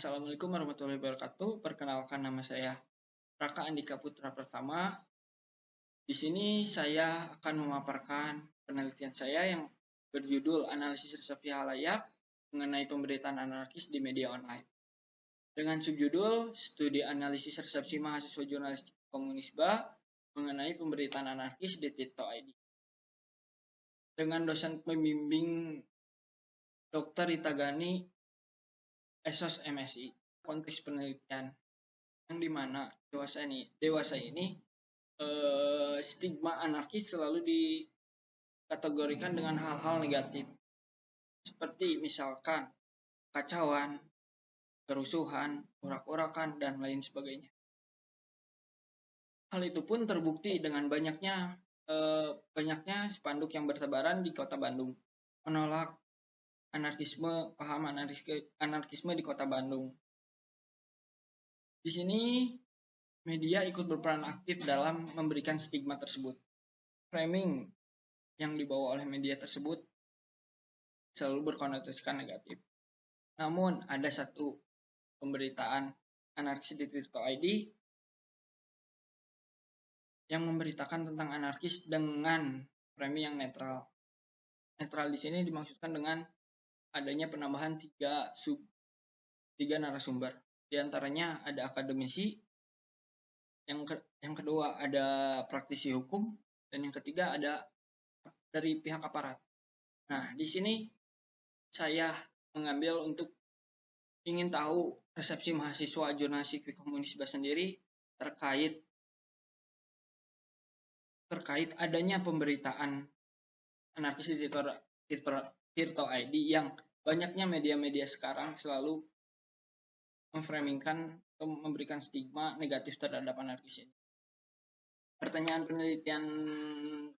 Assalamualaikum warahmatullahi wabarakatuh. Perkenalkan, nama saya Raka Andika Putra Pertama. Di sini saya akan memaparkan penelitian saya yang berjudul Analisis Resepsi Halayak mengenai pemberitaan anarkis di media online. Dengan subjudul Studi Analisis Resepsi Mahasiswa Jurnalistik Komunisba mengenai pemberitaan anarkis di Tirto.id. Dengan dosen pembimbing Dr. Rita Gani, Esos MSI. Konteks penelitian yang dimana dewasa ini stigma anarkis selalu dikategorikan dengan hal-hal negatif, seperti misalkan kacauan, kerusuhan, urak-urakan, dan lain sebagainya. Hal itu pun terbukti dengan banyaknya spanduk yang bertebaran di kota Bandung menolak paham anarkisme di kota Bandung. Di sini media ikut berperan aktif dalam memberikan stigma tersebut. Framing yang dibawa oleh media tersebut selalu berkonotasikan negatif. Namun ada satu pemberitaan anarkis di Tirto.id yang memberitakan tentang anarkis dengan framing yang netral. Netral di sini dimaksudkan dengan adanya penambahan tiga narasumber. Di antaranya ada akademisi, yang kedua ada praktisi hukum, dan yang ketiga ada dari pihak aparat. Nah, di sini saya mengambil untuk ingin tahu resepsi mahasiswa jurnalistik Komunisba sendiri terkait adanya pemberitaan anarkis di Tirto.id yang banyaknya media-media sekarang selalu memframingkan atau memberikan stigma negatif terhadap anarkis ini. Pertanyaan penelitian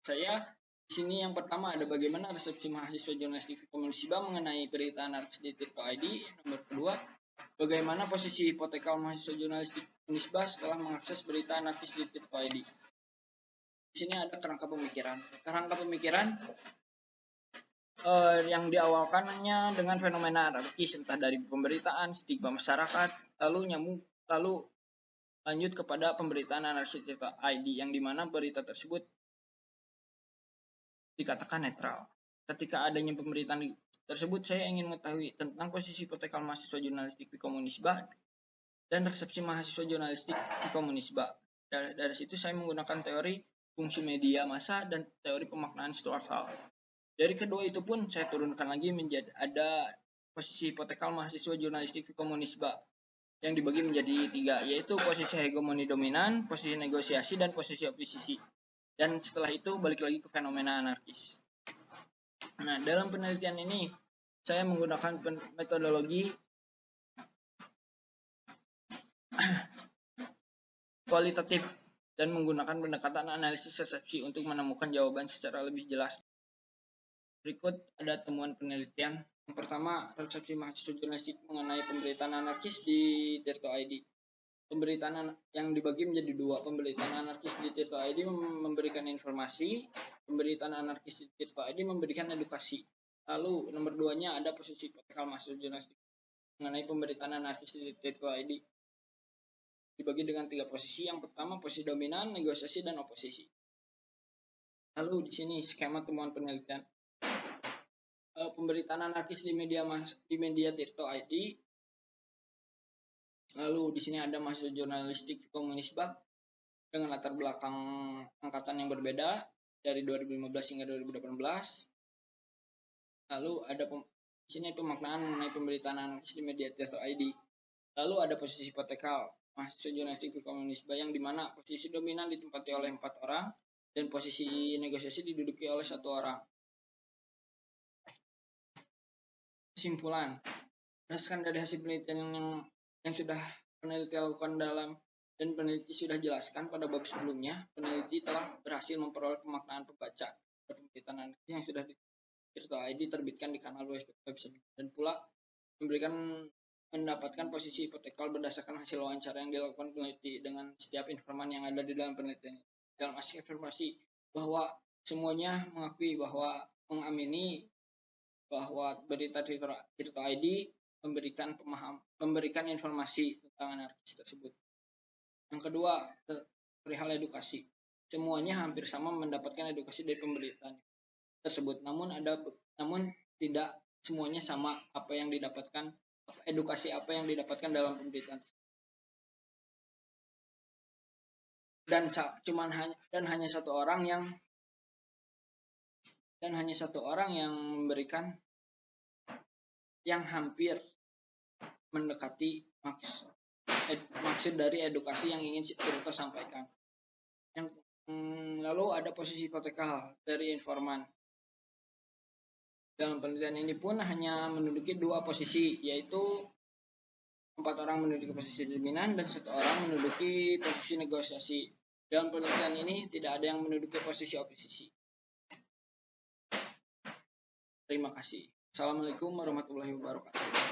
saya di sini yang pertama ada bagaimana resepsi mahasiswa jurnalistik Komunisba mengenai berita anarkis di Tirto.id. Nomor kedua, bagaimana posisi hipotekal mahasiswa jurnalistik Komunisba setelah mengakses berita anarkis di Tirto.id. Di sini ada kerangka pemikiran. Kerangka pemikiran yang diawalkannya dengan fenomena anarkis, entah dari pemberitaan, stigma masyarakat, lalu lanjut kepada pemberitaan anarkis Tirto.id yang dimana berita tersebut dikatakan netral. Ketika adanya pemberitaan tersebut, saya ingin mengetahui tentang posisi hipotekal mahasiswa jurnalistik di Komunisba dan resepsi mahasiswa jurnalistik di Komunisba. Dari situ saya menggunakan teori fungsi media massa dan teori pemaknaan Stuart Hall. Dari kedua itu pun saya turunkan lagi menjadi ada posisi hipotekal mahasiswa jurnalistik di Komunisba yang dibagi menjadi tiga, yaitu posisi hegemoni dominan, posisi negosiasi, dan posisi oposisi. Dan setelah itu balik lagi ke fenomena anarkis. Nah, dalam penelitian ini saya menggunakan metodologi kualitatif dan menggunakan pendekatan analisis resepsi untuk menemukan jawaban secara lebih jelas. Berikut ada temuan penelitian. Yang pertama, resepsi mahasiswa jurnalistik mengenai pemberitaan anarkis di Tirto.id. Pemberitaan yang dibagi menjadi dua. Pemberitaan anarkis di Tirto.id memberikan informasi, pemberitaan anarkis di Tirto.id memberikan edukasi. Lalu nomor 2-nya ada posisi hipotekal mahasiswa jurnalistik mengenai pemberitaan anarkis di Tirto.id. Dibagi dengan 3 posisi. Yang pertama posisi dominan, negosiasi, dan oposisi. Lalu di sini skema temuan penelitian. Pemberitaan anarkis di media Tirto.id. Lalu di sini ada mahasiswa jurnalistik Komunisba dengan latar belakang angkatan yang berbeda dari 2015 hingga 2018. Lalu ada di sini pemaknaan mengenai pemberitaan anarkis di media Tirto.id. Lalu ada posisi hipotekal mahasiswa jurnalistik Komunisba yang dimana posisi dominan ditempati oleh 4 orang dan posisi negosiasi diduduki oleh 1 orang. Kesimpulan, berdasarkan dari hasil penelitian yang sudah peneliti lakukan dan peneliti sudah jelaskan pada bab sebelumnya, peneliti telah berhasil memperoleh pemaknaan pembaca pemberitaan anarkis yang sudah di Tirto.id terbitkan di kanal website dan pula mendapatkan posisi hipotekal berdasarkan hasil wawancara yang dilakukan peneliti dengan setiap informan yang ada di dalam penelitian. Dalam aspek informasi bahwa semuanya mengamini bahwa berita Tirto.id memberikan informasi tentang anarkis tersebut. Yang kedua, perihal edukasi. Semuanya hampir sama mendapatkan edukasi dari pemberitaan tersebut, namun tidak semuanya sama edukasi apa yang didapatkan dalam pemberitaan tersebut. Dan hanya satu orang yang memberikan yang hampir mendekati maksud dari edukasi yang ingin Tirta sampaikan. Lalu ada posisi hipotekal dari informan. Dalam penelitian ini pun hanya menduduki 2 posisi, yaitu 4 orang menduduki posisi dominan dan 1 orang menduduki posisi negosiasi. Dalam penelitian ini tidak ada yang menduduki posisi oposisi. Terima kasih. Assalamualaikum warahmatullahi wabarakatuh.